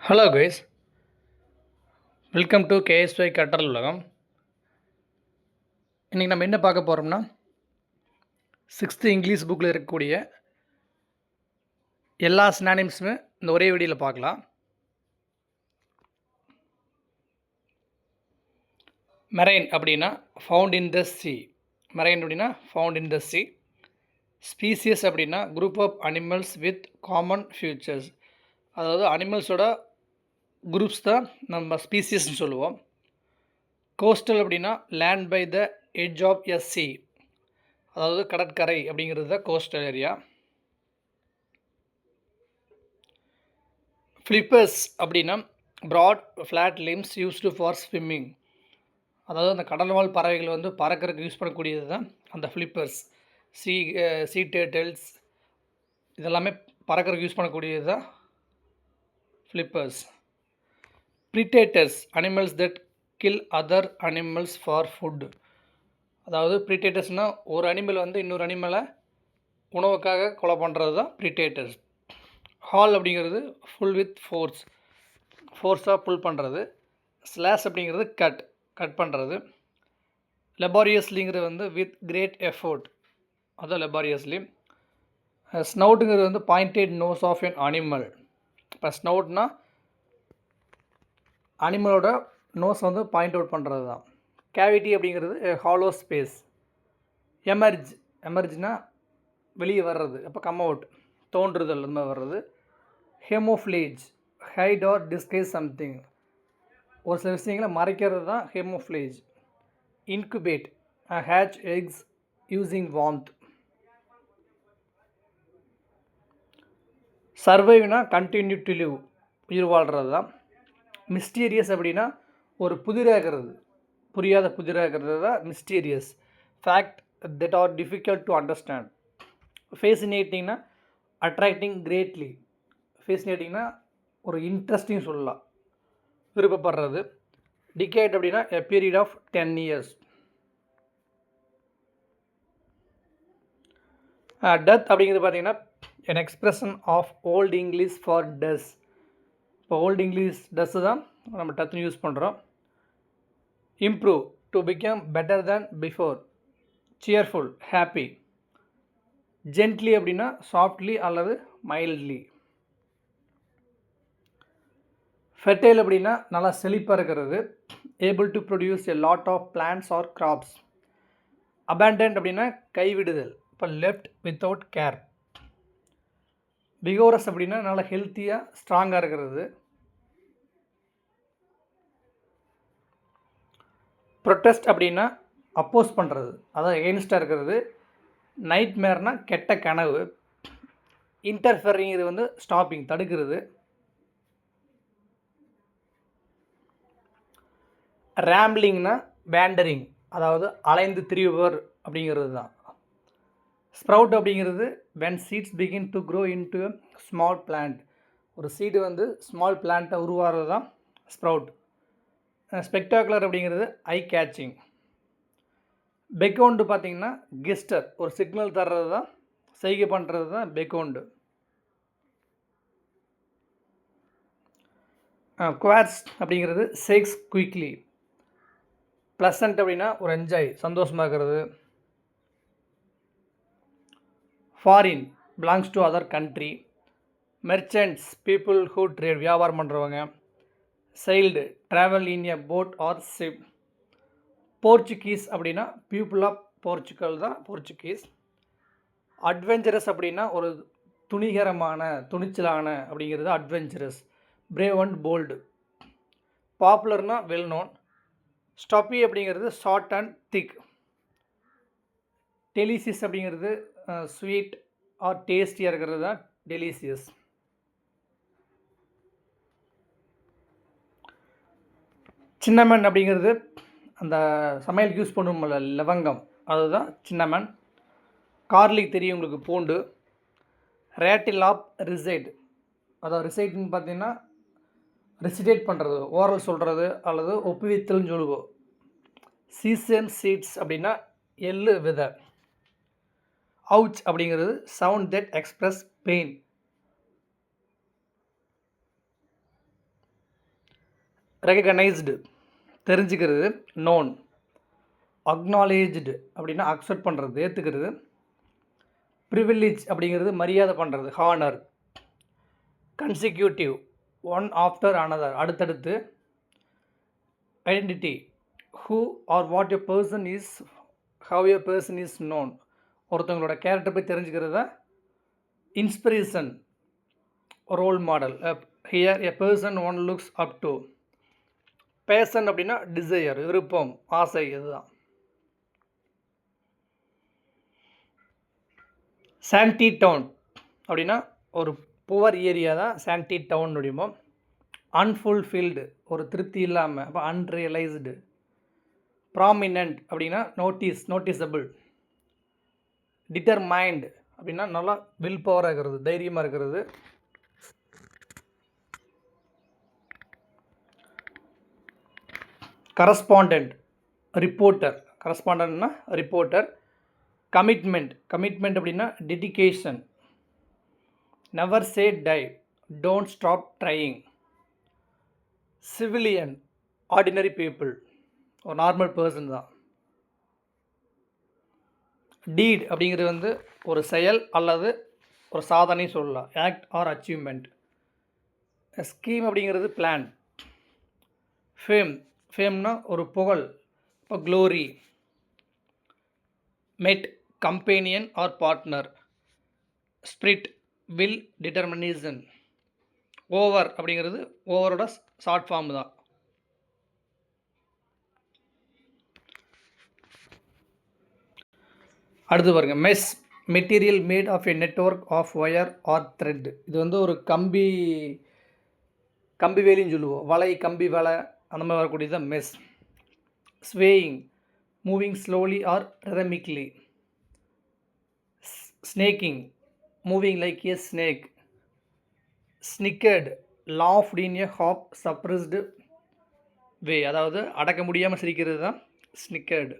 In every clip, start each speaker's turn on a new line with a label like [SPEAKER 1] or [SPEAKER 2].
[SPEAKER 1] Hello guys, welcome to KSY கற்றல் உலகம். இன்றைக்கி நம்ம என்ன பார்க்க போகிறோம்னா, 6th இங்கிலீஷ் புக்கில் இருக்கக்கூடிய எல்லா சினானிம்ஸுமே இந்த ஒரே வீடியோவில் பார்க்கலாம். மெரைன் அப்படின்னா found in the sea. Marine அப்படின்னா found in the sea. Species அப்படின்னா group of animals with common features. அதாவது அனிமல்ஸோட குரூப்ஸ் தான் நம்ம ஸ்பீசியஸ்ன்னு சொல்லுவோம். கோஸ்டல் அப்படின்னா land by the edge of a sea. அதாவது கடற்கரை அப்படிங்கிறது தான் கோஸ்டல் ஏரியா. ஃப்ளிப்பர்ஸ் அப்படின்னா broad flat limbs used for swimming. அதாவது அந்த கடல்வாழ் பறவைகள் வந்து பறக்கிறதுக்கு யூஸ் பண்ணக்கூடியது தான் அந்த ஃப்ளிப்பர்ஸ். சீ டேர்ட்டில்ஸ் இதெல்லாமே பறக்கிறதுக்கு யூஸ் பண்ணக்கூடியது தான் flippers. Predators animals that kill other animals for food. அதாவது ப்ரிடேட்டர்ஸ்னால் ஒரு அனிமல் வந்து இன்னொரு அனிமலை உணவுக்காக கொலை பண்ணுறது தான் ப்ரிடேட்டர்ஸ். ஹால் அப்படிங்கிறது ஃபுல் வித் ஃபோர்ஸாக புல் பண்ணுறது. ஸ்லாஷ் அப்படிங்கிறது கட் பண்ணுறது. லெபாரியஸ்லிங்கிறது வந்து வித் கிரேட் எஃபோர்ட், அதுதான் லெபாரியஸ்லி. ஸ்னவுட்டுங்கிறது வந்து pointed nose of an animal. இப்போ ஸ்னவுட்னா அனிமலோட நோஸ் வந்து பாயிண்ட் அவுட் பண்ணுறது தான். கேவிட்டி அப்படிங்கிறது ஹாலோ ஸ்பேஸ். எமர்ஜ்னா வெளியே வர்றது, அப்போ கம் அவுட், தோன்றுதல் அந்த மாதிரி வர்றது. Camouflage hide or disguise something. ஒரு சில விஷயங்களை மறைக்கிறது தான் camouflage. Incubate hatch eggs using warmth. சர்வைவ்னா கண்டினியூ டு லிவ், உயிர் வாழ்கிறது தான். மிஸ்டீரியஸ் அப்படின்னா ஒரு புதிராகிறது, புரியாத புதிராகிறது தான் mysterious. Fact that are difficult to understand. ஃபேசினேட்டிங்னா அட்ராக்டிங் கிரேட்லி. ஃபேசினேட்டிங்னா ஒரு இன்ட்ரெஸ்டிங் சொல்லலாம், விருப்பப்படுறது. டிகேட் அப்படின்னா a period of 10 years. Death அப்படிங்கிறது பார்த்தீங்கன்னா an expression of old English for does. இப்போ ஓல்டு இங்கிலீஷ் டஸ்ஸு தான் நம்ம டத்துன்னு யூஸ் பண்ணுறோம். Improve to become better than before. Cheerful happy. Gently அப்படின்னா சாஃப்ட்லி அல்லது மைல்ட்லி. ஃபெர்டைல் அப்படின்னா நல்லா செழிப்பாக இருக்கிறது. Able to produce a lot of plants or crops. Abandoned அப்படின்னா கைவிடுதல், இப்போ லெஃப்ட் வித்தவுட் கேர். விகோரஸ் அப்படின்னா நல்லா ஹெல்த்தியாக ஸ்ட்ராங்காக இருக்கிறது. ப்ரொட்டஸ்ட் அப்படின்னா அப்போஸ் பண்ணுறது, அதாவது எகென்ஸ்டாக இருக்கிறது. நைட் மேர்னால் கெட்ட கனவு. இன்டர்ஃபரிங் இது வந்து ஸ்டாப்பிங், தடுக்கிறது. ரேம்பிளிங்னா வேண்டரிங், அதாவது அலைந்து திரிபவர் அப்படிங்கிறது தான். ஸ்ப்ரவுட் அப்படிங்கிறது when seeds begin to grow into a small plant. ஒரு சீடு வந்து ஸ்மால் பிளான்ட்டை உருவாகிறது தான் ஸ்ப்ரவுட். ஸ்பெக்டாகுலர் அப்படிங்கிறது ஐ கேட்சிங். பெக்கவுண்டு பார்த்திங்கன்னா கெஸ்டர், ஒரு சிக்னல் தர்றது தான், செய்கை பண்ணுறது தான் பெக்கவுண்டு. குவாட்ஸ் அப்படிங்கிறது சேக்ஸ் குயிக்லி. ப்ளசண்ட் அப்படின்னா ஒரு என்ஜாய், சந்தோஷமாக இருக்கிறது. Foreign belongs to other country. Merchants people who trade, வியாபாரம் பண்ணுறவங்க. Sailed travel in a boat or ship. Portuguese அப்படின்னா பீப்புள் ஆஃப் போர்ச்சுகல் தான் போர்ச்சுகீஸ். அட்வென்ச்சரஸ் அப்படின்னா ஒரு துணிகரமான, துணிச்சலான அப்படிங்கிறது அட்வென்ச்சரஸ். Brave and bold. பாப்புலர்னா வெல் நோன். ஸ்டப்பி அப்படிங்கிறது ஷார்ட் அண்ட் திக். டெலிசியஸ் அப்படிங்கிறது ஸ்வீட் ஆர் டேஸ்டியாக இருக்கிறது தான் டெலிசியஸ். சின்னமன் அப்படிங்கிறது அந்த சமையலுக்கு யூஸ் பண்ணுவோம்ல லவங்கம், அதுதான் சின்னமன். கார்லிக் தெரியும் உங்களுக்கு, பூண்டு. ரேட்டில் ஆஃப் ரிசைட், அதாவது ரிசைட்னு பார்த்தீங்கன்னா ரெசிடேட் பண்ணுறது, ஓரல் சொல்கிறது அல்லது ஒப்புவித்தல்னு சொல்லுவோம். சீசன் சீட்ஸ் அப்படின்னா எள்ளு விதை. அவுச் அப்படிங்கிறது sound that express pain. Recognised தெரிஞ்சுக்கிறது, நோன். அக்னாலேஜ்டு அப்படின்னா அக்செப்ட் பண்ணுறது, ஏற்றுக்கிறது. ப்ரிவிலேஜ் அப்படிங்கிறது மரியாதை பண்ணுறது, honour. Consecutive, one after another, அடுத்தடுத்து. Identity, who are what a person is, how a person is known, ஒருத்தவங்களோட கேரக்டர் போய் தெரிஞ்சுக்கிறத. Inspiration, role model, here a person one looks up to. Passion அப்படின்னா டிசையர், விருப்பம், ஆசை, இதுதான். சாண்டி டவுன் அப்படின்னா ஒரு புவர் ஏரியா தான் சாண்டி டவுன் முடியுமோ. அன்ஃபுல்ஃபில்டு, ஒரு திருப்தி இல்லாமல், அப்போ அன்ரியலைஸ்டு. ப்ராமினன்ட் அப்படின்னா நோட்டீஸபிள். டிட்டர்மைண்ட் அப்படின்னா நல்லா வில் பவராக இருக்கிறது, தைரியமாக இருக்கிறது. Correspondent, reporter. கரஸ்பாண்டன்ட்னா ரிப்போர்ட்டர். கமிட்மெண்ட் அப்படின்னா dedication. Never say die, don't stop trying. Civilian, ordinary people, ஒரு நார்மல் பர்சன் தான். டீட் அப்படிங்கிறது ஒரு செயல் அல்லது ஒரு சாதனை சொல்லலாம், ஆக்ட் ஆர் அச்சீவ்மெண்ட். ஸ்கீம் அப்படிங்கிறது பிளான். ஃபேம்னா ஒரு புகழ், இப்போ glory. Mate, companion or partner. Spirit, will, determination. Over அப்படிங்கிறது ஓவரோட ஷார்ட் ஃபார்ம் தான். அடுத்து பாருங்க, mesh, material made of a network of wire or thread. இது ஒரு கம்பி வேலின்னு சொல்லுவோம், வலை, கம்பி வலை, அந்த மாதிரி வரக்கூடியது தான் mess. Swaying, moving slowly or rhythmically. Snaking, moving like a snake. snickered, laughed in a half suppressed way, அதாவது அடக்க முடியாமல் சிரிக்கிறது தான் snickered.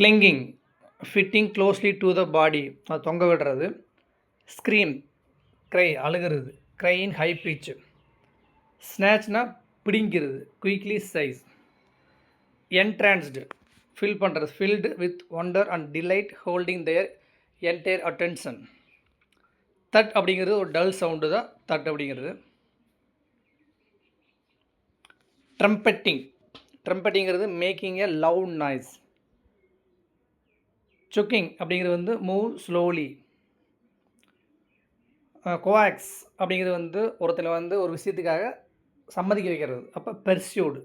[SPEAKER 1] Clinging, fitting closely to the body, அது தொங்க விடுறது. ஸ்க்ரீம், க்ரை, அழுகிறது, க்ரை இன் ஹை பிச். ஸ்நாச்னா பிடிங்கிறது, குயிக்லி சைஸ். என்ட்ரான்ஸ்டு, ஃபில் பண்ணுறது, filled with wonder and delight, holding their entire attention. Thud அப்படிங்கிறது ஒரு டல் சவுண்டு தான் தட் அப்படிங்கிறது. ட்ரம்பெட்டிங்கிறது மேக்கிங் எ லவுட் நாய்ஸ். சுக்கிங் அப்படிங்கிறது மூவ் ஸ்லோலி. கோஆக்ஸ் அப்படிங்கிறது ஒருத்தனை ஒரு விஷயத்துக்காக சம்மதிக்க வைக்கிறது, அப்போ பெர்சியூடு,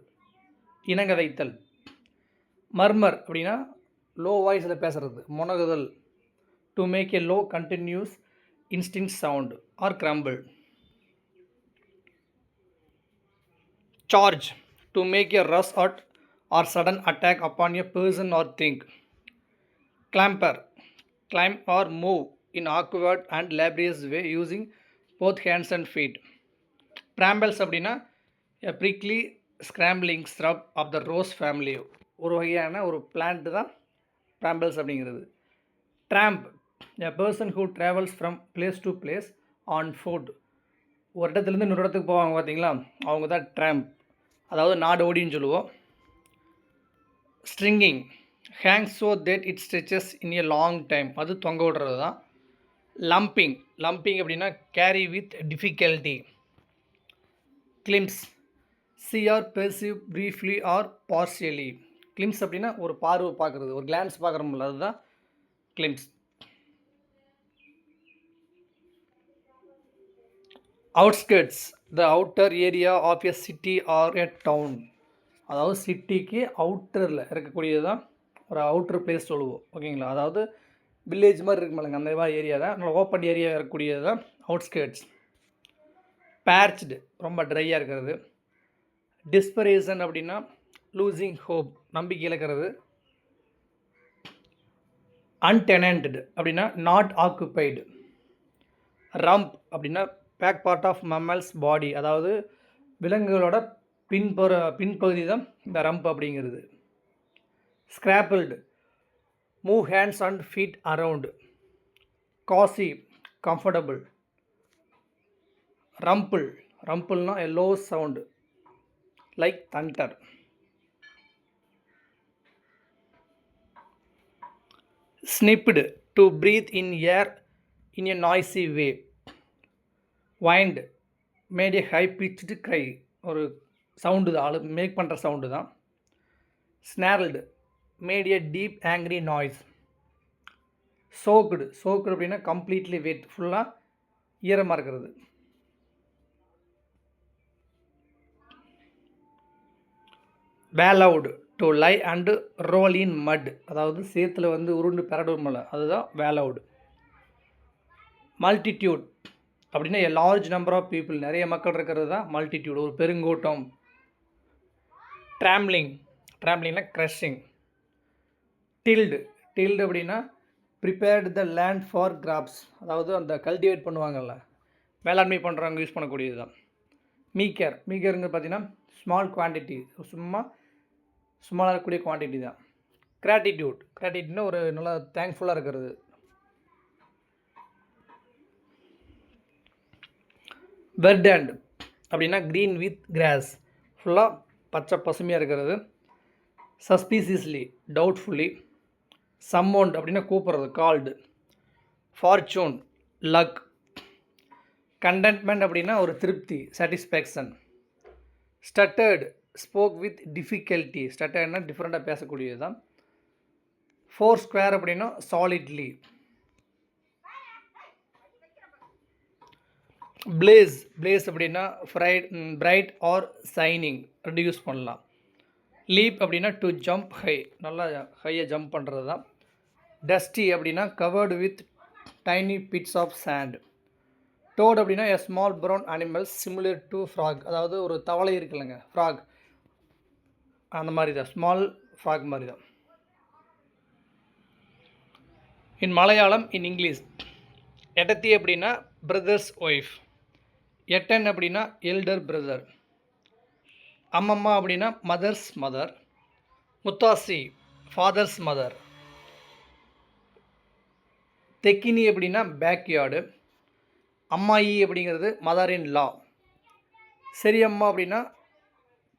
[SPEAKER 1] இணங்க வைத்தல். மர்மர் அப்படின்னா லோ வாய்ஸில் பேசுகிறது, முனகுதல். To make a low continuous இன்ஸ்டிங் sound or grumble. Charge, to make a rush at or sudden attack upon a person or thing. Clamber, climb or move in awkward and laborious way using both hands and feet. Brambles அப்படின்னா a prickly scrambling shrub of the rose family, ஒரு வகையான ஒரு plant தான் brambles அப்படிங்கிறது. Tramp, a person who travels from place to place on foot, ஒரு இடத்துலேருந்து இன்னொரு இடத்துக்கு போவாங்க பார்த்தீங்களா, அவங்க தான் ட்ராம்ப், அதாவது நாடோடின்னு சொல்லுவோம். Stringing, hang so that it stretches in a long time, அது தொங்க விடுறது தான். லம்பிங் அப்படின்னா carry with difficulty. Glimpse, see or perceive briefly or partially. Glimpse அப்படின்னா ஒரு பார்வை பார்க்குறது, ஒரு கிளான்ஸ் பார்க்குறோம்ல, அதுதான் glimpse. Outskirts, the outer area of a city or a town, அதாவது சிட்டிக்கு அவுட்டரில் இருக்கக்கூடியது தான் ஒரு அவுட்ரு பிளேஸ் சொல்லுவோம், ஓகேங்களா. அதாவது வில்லேஜ் மாதிரி இருக்குமில்லங்க, அந்த மாதிரி ஏரியா தான், நல்லா ஓப்பன் ஏரியா இருக்கக்கூடியது தான் அவுட்ஸ்கர்ட்ஸ். பேர்ச்டு, ரொம்ப ட்ரையாக இருக்கிறது. டிஸ்பரேஷன் அப்படின்னா லூசிங் ஹோப், நம்பிக்கை இழக்கிறது. அன்டெனன்ட் அப்படின்னா நாட் ஆக்குப்பைடு. ரம்ப் அப்படின்னா back part of mammals body, அதாவது விலங்குகளோட பின்பகுதி தான் இந்த ரம்ப் அப்படிங்கிறது. Scrabbled, move hands and feet around. Cosy, comfortable. Rumble, ரம்பிள்னா a low sound like thunder. Sniffed, to breathe in air in a noisy way. Whined, made a high pitched cry, ஒரு sound தான், ஆளு make பண்ணுற sound தான். Snarled, made a deep angry noise. Soaked, soaked அப்படின்னா completely wet, ஃபுல்லாக ஈரமாக இருக்கிறது. வேலவுட், to lie and role in மட், அதாவது சேத்துல வந்து உருண்டு பெரடுமல, அதுதான் வேலவுட். மல்டிடியூட் அப்படின்னா a large number of people, நிறைய மக்கள் இருக்கிறது தான் மல்டிடியூட், ஒரு பெருங்கூட்டம். ட்ராம்லிங், ட்ராம்லிங்னா க்ரஷிங். டில்டு, டில்டு அப்படின்னா prepared the land for crops, அதாவது அந்த கல்டிவேட் பண்ணுவாங்கள்ல, வேளாண்மை பண்ணுறவங்க யூஸ் பண்ணக்கூடியது தான். மீக்கர், மீக்கருங்க பார்த்தீங்கன்னா ஸ்மால் குவான்டிட்டி, சும்மாலாக இருக்கக்கூடிய குவான்டிட்டி தான். கிராட்டிடியூட், கிராட்டிடியூட்னா ஒரு நல்லா தேங்க்ஃபுல்லாக இருக்கிறது. வெர்டண்ட் அப்படின்னா க்ரீன் வித் கிராஸ், ஃபுல்லாக பச்சை பசுமையாக இருக்கிறது. சஸ்பீசியஸ்லி, டவுட்ஃபுல்லி. சம்மோண்ட் அப்படின்னா கூப்பிட்றது, கால்டு. Fortune, luck. கண்டென்ட்மெண்ட் அப்படின்னா ஒரு திருப்தி, satisfaction. Stuttered, spoke with difficulty, ஸ்டட்டர்ட்னா டிஃப்ரெண்ட்டாக பேசக்கூடியது தான். ஃபோர் ஸ்கொயர் அப்படின்னா சாலிட்லி. பிளேஸ், பிளேஸ் அப்படின்னா பிரைட் ஆர் சைனிங், ரெண்டு யூஸ் பண்ணலாம். லீப் அப்படின்னா டு ஜம்ப் ஹை, நல்லா ஹையாக ஜம்ப் பண்ணுறது தான். டஸ்டி அப்படின்னா covered with tiny bits of sand. Toad அப்படின்னா a small brown animals similar to frog, அதாவது ஒரு தவளை இருக்குல்லங்க, ஃப்ராக், அந்த மாதிரி தான், ஸ்மால் ஃப்ராக் மாதிரி தான். இன் மலையாளம், இன் இங்கிலீஷ். எட்டத்தி அப்படின்னா பிரதர்ஸ் ஒய்ஃப். எட்டன் அப்படின்னா எல்டர் பிரதர். அம்மம்மா அப்படின்னா மதர்ஸ் மதர். முத்தாசி, ஃபாதர்ஸ் மதர். தெக்கினி அப்படின்னா பேக்யார்டு. அம்மாயி அப்படிங்கிறது மதர் இன் லா. சரியம்மா அப்படின்னா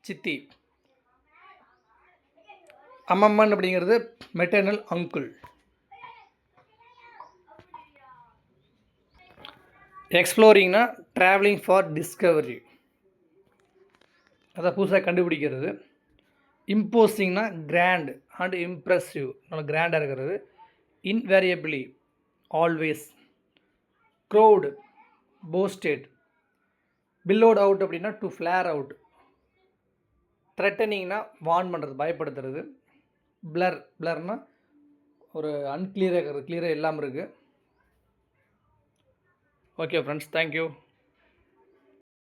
[SPEAKER 1] சித்தி. அம்மம்மன் அப்படிங்கிறது மெட்டர்னல் அங்கிள். எக்ஸ்ப்ளோரிங்னா ட்ராவலிங் ஃபார் டிஸ்கவரி, அதை புதுசாக கண்டுபிடிக்கிறது. இம்போசிங்னா கிராண்ட் அண்ட் இம்ப்ரெசிவ், நல்லா கிராண்டாக இருக்கிறது. Invariably, always. Crowed, boasted. Billowed out அப்படின்னா டு ஃப்ளேர் அவுட். த்ரெட்டனிங்னா வார்ன் பண்ணுறது, பயப்படுத்துறது. பிளர், பிளர்னா ஒரு அன்கிளியராக இருக்கிறது, கிளியராக இல்லாமல் இருக்குது. Okay friends, thank you.